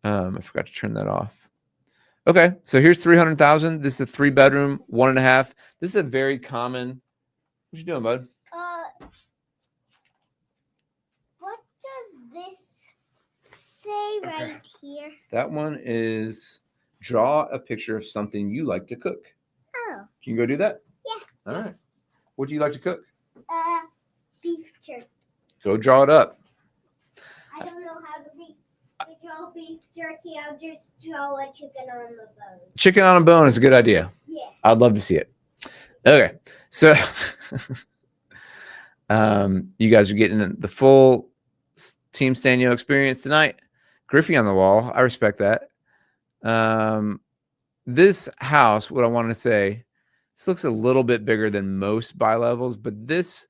I forgot to turn that off. Okay, so here's 300,000. This is a 3-bedroom, 1.5. This is a very common. What you doing, bud? What does this say right here? That one is draw a picture of something you like to cook. Oh. Can you go do that? Yeah. All right. What do you like to cook? Beef jerky. Go draw it up. I don't know how to draw beef jerky. I'll just draw a chicken on the bone. Chicken on a bone is a good idea. Yeah. I'd love to see it. Okay. So you guys are getting the full Team Stanio experience tonight. Griffey on the wall. I respect that. This house, what I want to say, this looks a little bit bigger than most bi-levels, but this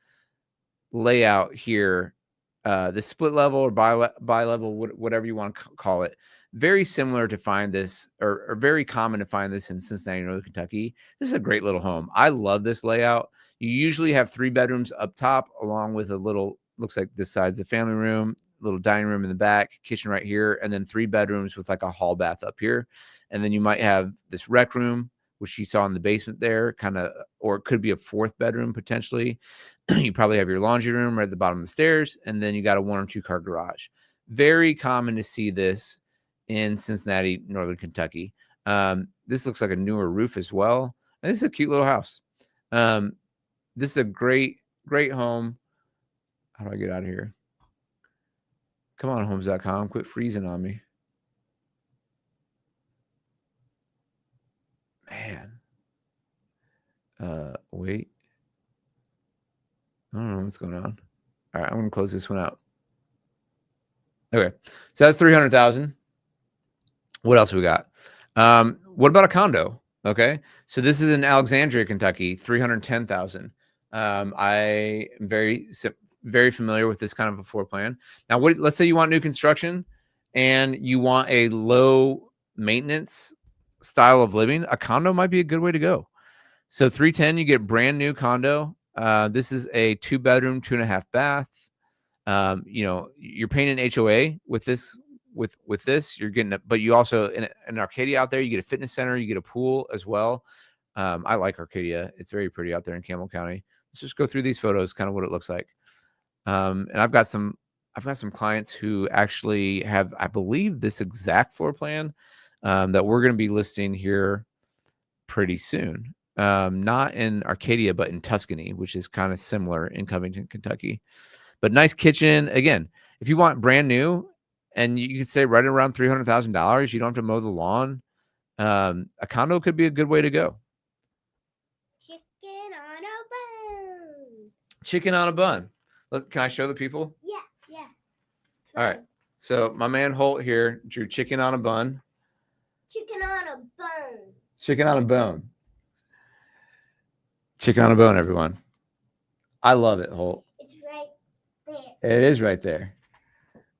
layout here, the split level or bi-level, whatever you want to call it, very similar to find this, or very common to find this in Cincinnati, Northern Kentucky. This is a great little home. I love this layout. You usually have 3 bedrooms up top, along with a little, looks like this side's the family room, little dining room in the back, kitchen right here, and then 3 bedrooms with like a hall bath up here. And then you might have this rec room, which you saw in the basement there, kind of, or it could be a 4th bedroom potentially. You probably have your laundry room right at the bottom of the stairs, and then you got a 1 or 2 car garage. Very common to see this in Cincinnati, Northern Kentucky. This looks like a newer roof as well. And this is a cute little house. This is a great home. How do I get out of here? Come on, homes.com. Quit freezing on me. Man. Wait. I don't know what's going on. All right, I'm gonna close this one out. Okay, so that's 300,000. What else we got? What about a condo? Okay, so this is in Alexandria, Kentucky, 310,000. I am very familiar with this kind of a floor plan. Now, let's say you want new construction and you want a low maintenance style of living. A condo might be a good way to go. So 310, you get brand new condo. This is a 2-bedroom, 2.5 bath. You know, you're paying an HOA with this. With this, you're getting but you also in Arcadia out there, you get a fitness center, you get a pool as well. I like Arcadia; it's very pretty out there in Campbell County. Let's just go through these photos, kind of what it looks like. And I've got some clients who actually have, I believe, this exact floor plan that we're going to be listing here pretty soon. Not in Arcadia, but in Tuscany, which is kind of similar in Covington, Kentucky. But nice kitchen. Again, if you want brand new, and you could say right around $300,000, you don't have to mow the lawn. A condo could be a good way to go. Chicken on a bun. Chicken on a bun. Can I show the people? Yeah. All right. So my man Holt here drew chicken on a bun. Chicken on a bone. Chicken on a bone. Chicken on a bone, everyone. I love it, Holt. It's right there. It is right there.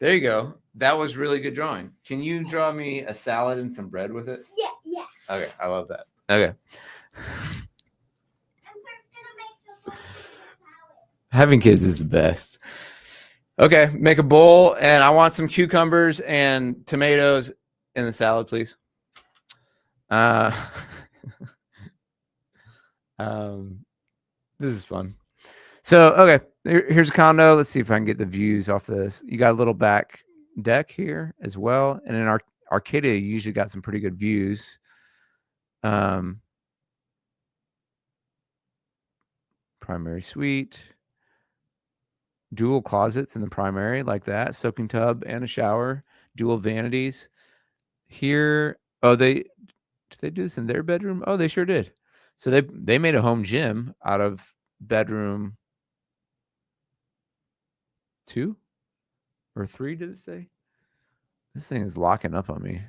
There you go. That was really good drawing. Can you draw me a salad and some bread with it? Yeah. Okay, I love that. Okay. I'm first gonna make the salad. Having kids is the best. Okay, make a bowl, and I want some cucumbers and tomatoes in the salad, please. This is fun. So, okay, here's a condo. Let's see if I can get the views off this. You got a little back deck here as well, and in Arcadia, you usually got some pretty good views. Primary suite, dual closets in the primary like that, soaking tub and a shower, dual vanities. Here, did they do this in their bedroom? Oh, they sure did. So they made a home gym out of bedroom 2 or 3, did it say? This thing is locking up on me.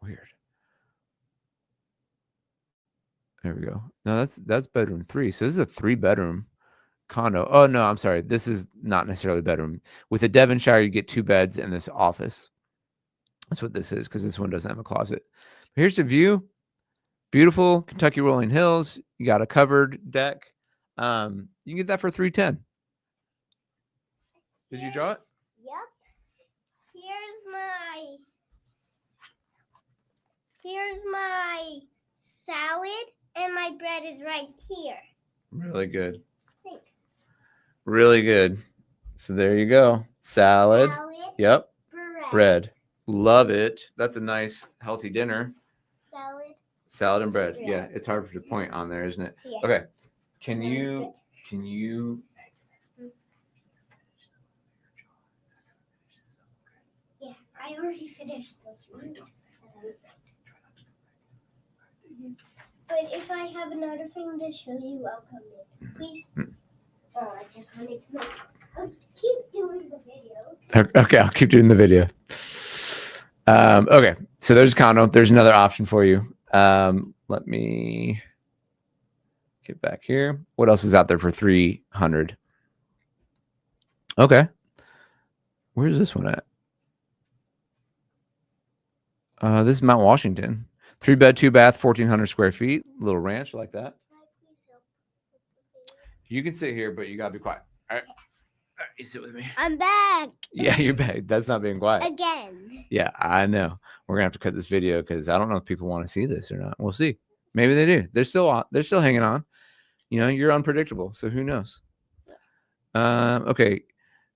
Weird. There we go. No, that's bedroom 3. So this is a 3-bedroom condo. Oh no, I'm sorry. This is not necessarily a bedroom. With a Devonshire, you get 2 beds and this office. That's what this is, because this one doesn't have a closet. Here's the view. Beautiful Kentucky rolling hills. You got a covered deck. You can get that for 310. Did you draw it? Yep. Here's my salad, and my bread is right here. Really good. Thanks. Really good. So there you go. Salad. Yep. Bread. Love it. That's a nice, healthy dinner. Salad and bread. Yeah, it's hard to point on there, isn't it? Yeah. Okay. Can you? Yeah, I already finished the food. But if I have another thing to show you, I'll come in. Please. Oh, I just wanted to keep doing the video. Okay, I'll keep doing the video. Okay, so there's a condo. There's another option for you. Let me get back here. What else is out there for 300? Okay. Where's this one at? This is Mount Washington. 3-bed, 2-bath, 1,400 square feet. Little ranch like that. You can sit here, but you gotta be quiet. All right. You sit with me. I'm back. Yeah, you're back. That's not being quiet. Again. Yeah, I know. We're gonna have to cut this video because I don't know if people want to see this or not. We'll see. Maybe they do. They're still on. They're still hanging on. You know, you're unpredictable, so who knows? Okay,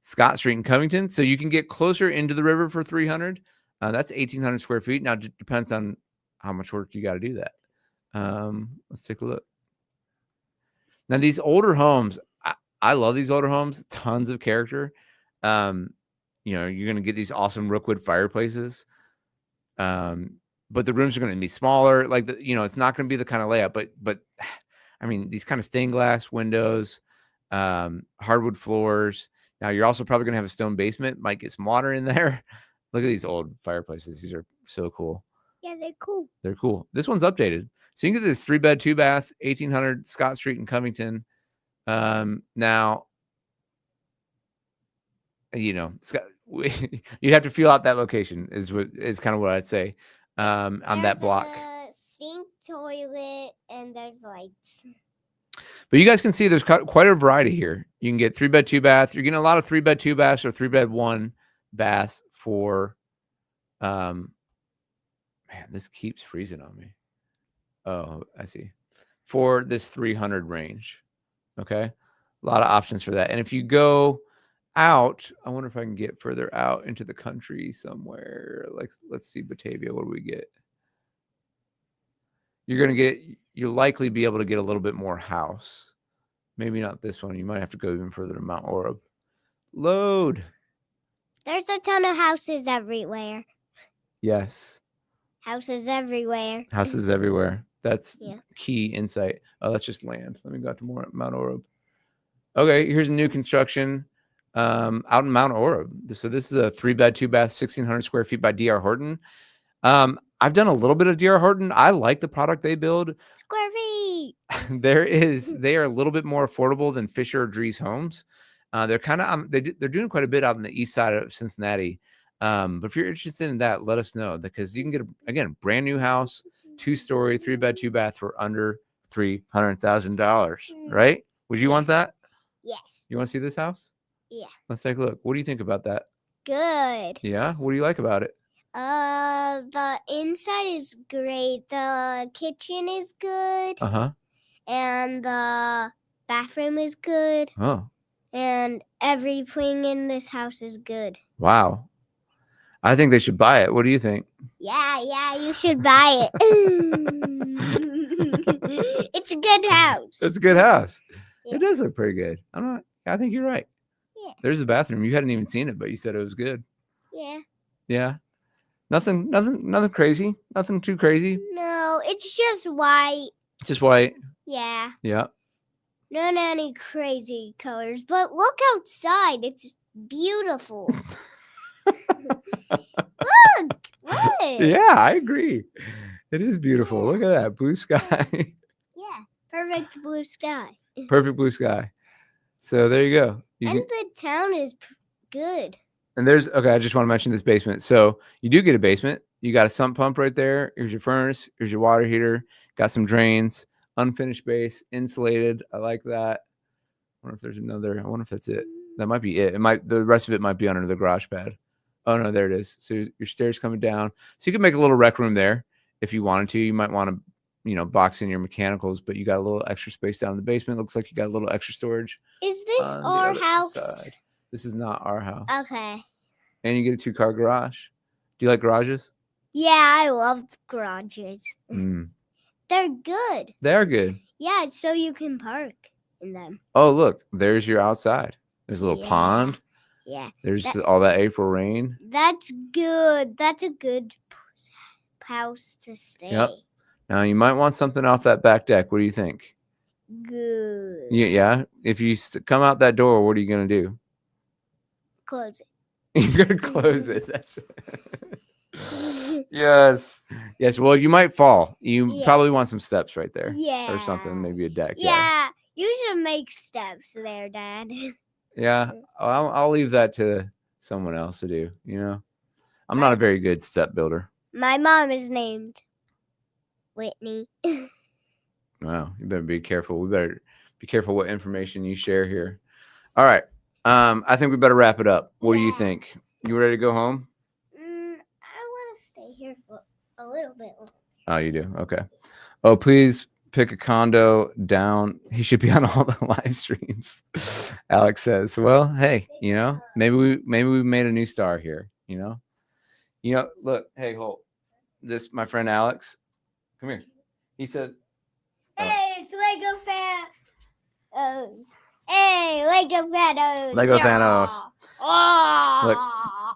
Scott Street in Covington. So you can get closer into the river for 300. That's 1,800 square feet. Now it depends on how much work you got to do that. Let's take a look. Now these older homes, I love these older homes. Tons of character. You're gonna get these awesome rookwood fireplaces. But the rooms are gonna be smaller. Like it's not gonna be the kind of layout. But I mean, these kind of stained glass windows, hardwood floors. Now you're also probably gonna have a stone basement. Might get some water in there. Look at these old fireplaces. These are so cool. Yeah, they're cool. They're cool. This one's updated. So you can get this 3-bed, 2-bath, 1800 Scott Street in Covington. Now, Scott, you'd have to feel out that location is kind of what I'd say. On that block. A sink, toilet, and there's lights. But you guys can see there's quite a variety here. You can get 3-bed, 2-bath. You're getting a lot of 3-bed, 2-baths or 3-bed, 1-bath for. Man, this keeps freezing on me. Oh, I see. For this 300 range. Okay. A lot of options for that. And if you go out, I wonder if I can get further out into the country somewhere. Like, let's see, Batavia. What do we get? You'll likely be able to get a little bit more house. Maybe not this one. You might have to go even further to Mount Orab. Load. There's a ton of houses everywhere. Yes. Houses everywhere. Houses everywhere. That's key insight. Oh, that's just land. Let me go out to more Mount Orab. Okay, here's a new construction out in Mount Orab. So this is a 3-bed, 2-bath, 1,600 square feet by D.R. Horton. I've done a little bit of D.R. Horton. I like the product they build. Square feet. They are a little bit more affordable than Fisher or Dries Homes. They're kind of they're doing quite a bit out on the east side of Cincinnati. But if you're interested in that, let us know, because you can get a brand new house, 2-story, 3-bed, 2-bath for under $300,000. Right? Would you want that? Yes. You want to see this house? Yeah. Let's take a look. What do you think about that? Good. Yeah. What do you like about it? The inside is great. The kitchen is good. And the bathroom is good. Oh. And everything in this house is good. Wow. I think they should buy it. What do you think? Yeah, you should buy it. It's a good house. It's a good house. Yeah. It does look pretty good. I think you're right. Yeah. There's a bathroom. You hadn't even seen it, but you said it was good. Yeah. Yeah. Nothing crazy. Nothing too crazy. No, it's just white. It's just white. Yeah. Yeah. Not any crazy colors, but look outside. It's beautiful. Look. Yeah, I agree. It is beautiful. Look at that blue sky. Yeah, perfect blue sky. Perfect blue sky. So there you go. The town is good. And I just want to mention this basement. So you do get a basement. You got a sump pump right there. Here's your furnace. Here's your water heater. Got some drains. Unfinished base. Insulated. I like that. I wonder if that's it. That might be it. The rest of it might be under the garage pad. Oh no, there it is. So your stairs coming down. So you can make a little rec room there if you wanted to. You might want to, box in your mechanicals, but you got a little extra space down in the basement. Looks like you got a little extra storage. Is this our house? Side. This is not our house. Okay. And you get a 2-car garage. Do you like garages? Yeah, I love garages. They're good. They are good. Yeah, so you can park in them. Oh, look, there's your outside. There's a little pond. Yeah. There's all that April rain. That's good. That's a good house to stay. Yep. Now you might want something off that back deck. What do you think? Good. Yeah. If you come out that door, what are you going to do? Close it. You're going to close it. That's Yes. Well, you might fall. You probably want some steps right there. Yeah. Or something, maybe a deck. Yeah. You should make steps there, Dad. Yeah. I'll leave that to someone else to do, I'm not a very good step builder. My mom is named Whitney. Wow. You better be careful. We better be careful what information you share here. All right. I think we better wrap it up. What do you think? You ready to go home? I want to stay here for a little bit longer. Oh, you do? Okay. Oh, please pick a condo down. He should be on all the live streams. Alex says, well, hey, maybe we made a new star here, look, hey, Holt, this, my friend Alex, come here. He said, hey, it's Lego Fat. Hey, Lego Thanos. Lego Thanos. Oh. Look,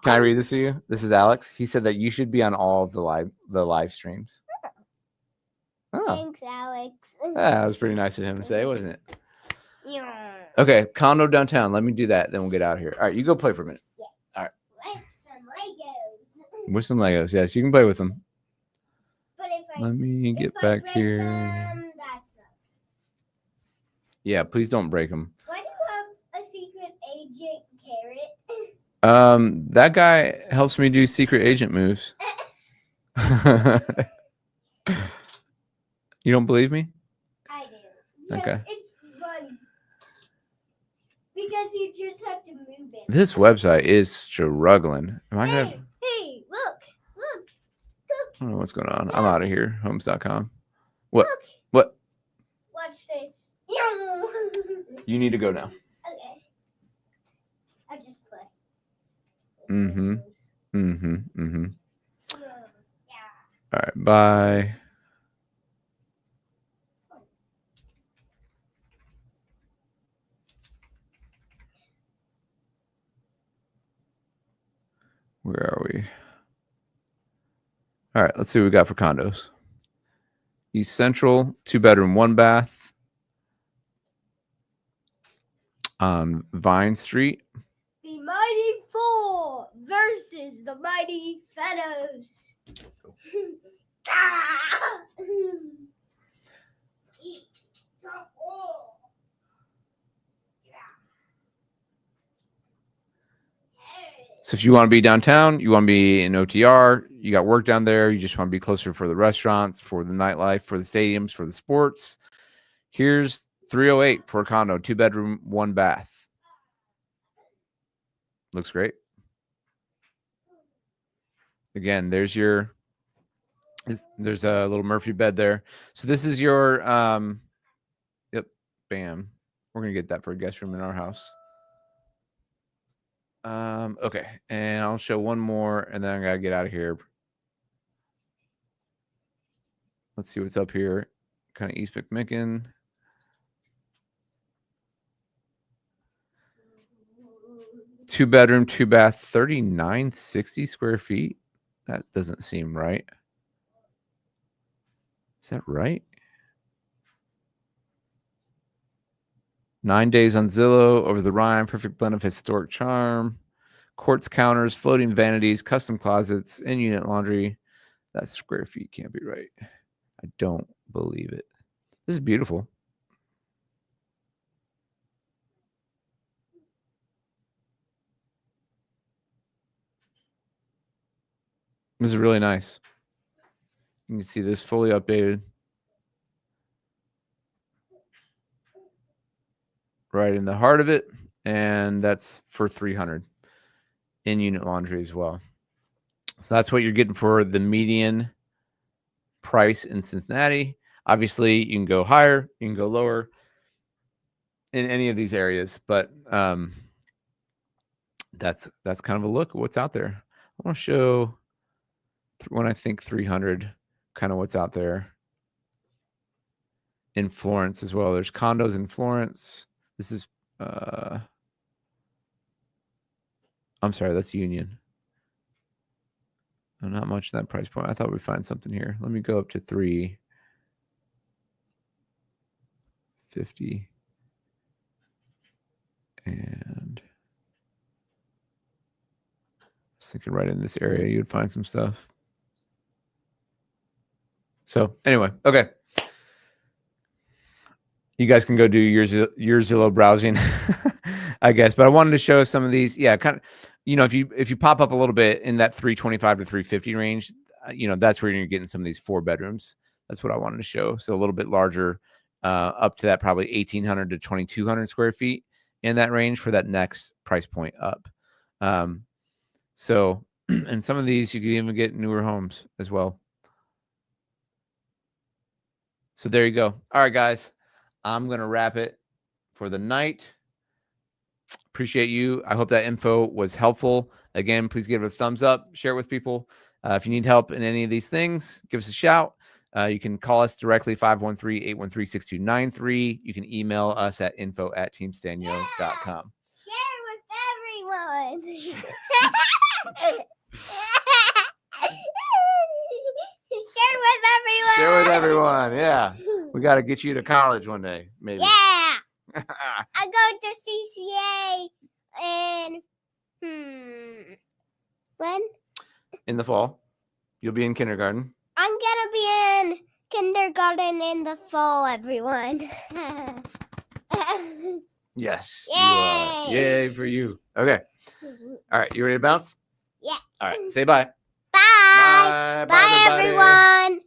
can I read this to you? This is Alex. He said that you should be on all of the live streams. Oh, Thanks, Alex. that was pretty nice of him to say, wasn't it? Yeah. Okay, condo downtown. Let me do that. Then we'll get out of here. All right, you go play for a minute. Yeah. All right. With some Legos. With some Legos. Yes, you can play with them. But if Let me get I back break here. them, that's not. Yeah, please don't break them. Why do you have a secret agent carrot? That guy helps me do secret agent moves. You don't believe me? I do. Okay. It's fun. Because you just have to move it. This website is struggling. Am I gonna? Hey, look. I don't know what's going on. I'm out of here. Homes.com. What? Look. What? Watch this. You need to go now. Okay. I just play. Mm-hmm. Mm-hmm. Yeah. All right. Bye. Where are we? All right. Let's see what we got for condos. East Central, 2-bedroom, 1 bath. On Vine Street. The Mighty Four versus the Mighty Thanos. So if you want to be downtown, you want to be in OTR, you got work down there, you just want to be closer for the restaurants, for the nightlife, for the stadiums, for the sports. Here's 308 for a condo, 2-bedroom, 1 bath. Looks great. Again, there's a little Murphy bed there. So this is your yep, bam. We're gonna get that for a guest room in our house. Okay, and I'll show one more, and then I gotta get out of here. Let's see what's up here. Kind of East McMicken. Two-bedroom, 2-bath, 3960 square feet. That doesn't seem right. Is that right? 9 days on Zillow, over the Rhine, perfect blend of historic charm, quartz counters, floating vanities, custom closets, in-unit laundry. That square feet can't be right. I don't believe it. This is beautiful. This is really nice. You can see this fully updated. Right in the heart of it. And that's for $300 in-unit laundry as well. So that's what you're getting for the median price in Cincinnati. Obviously, you can go higher, you can go lower in any of these areas, but that's kind of a look at what's out there. I want to show when I think 300, kind of what's out there in Florence as well. There's condos in Florence. This is I'm sorry, that's Union. Oh, not much in that price point. I thought we'd find something here. Let me go up to 350. And I was thinking right in this area, you'd find some stuff. So anyway, okay. You guys can go do your Zillow browsing, I guess. But I wanted to show some of these. Yeah, kind of, if you pop up a little bit in that 325 to 350 range, that's where you're getting some of these 4 bedrooms. That's what I wanted to show. So a little bit larger, up to that probably 1,800 to 2,200 square feet in that range for that next price point up. So, and some of these you could even get newer homes as well. So there you go. All right, guys. I'm going to wrap it for the night. Appreciate you. I hope that info was helpful. Again, please give it a thumbs up, share it with people. If you need help in any of these things, give us a shout. You can call us directly, 513-813-6293. You can email us at info@teamstanyo.com. Share with everyone. Share with everyone. Share with everyone. Yeah. We got to get you to college one day, maybe. Yeah. I go to CCA in when? In the fall. You'll be in kindergarten. I'm gonna be in kindergarten in the fall, everyone. Yes. Yay. You are. Yay for you. Okay. All right. You ready to bounce? Yeah. All right. Say bye. Bye. Bye. Bye, everybody. everyone.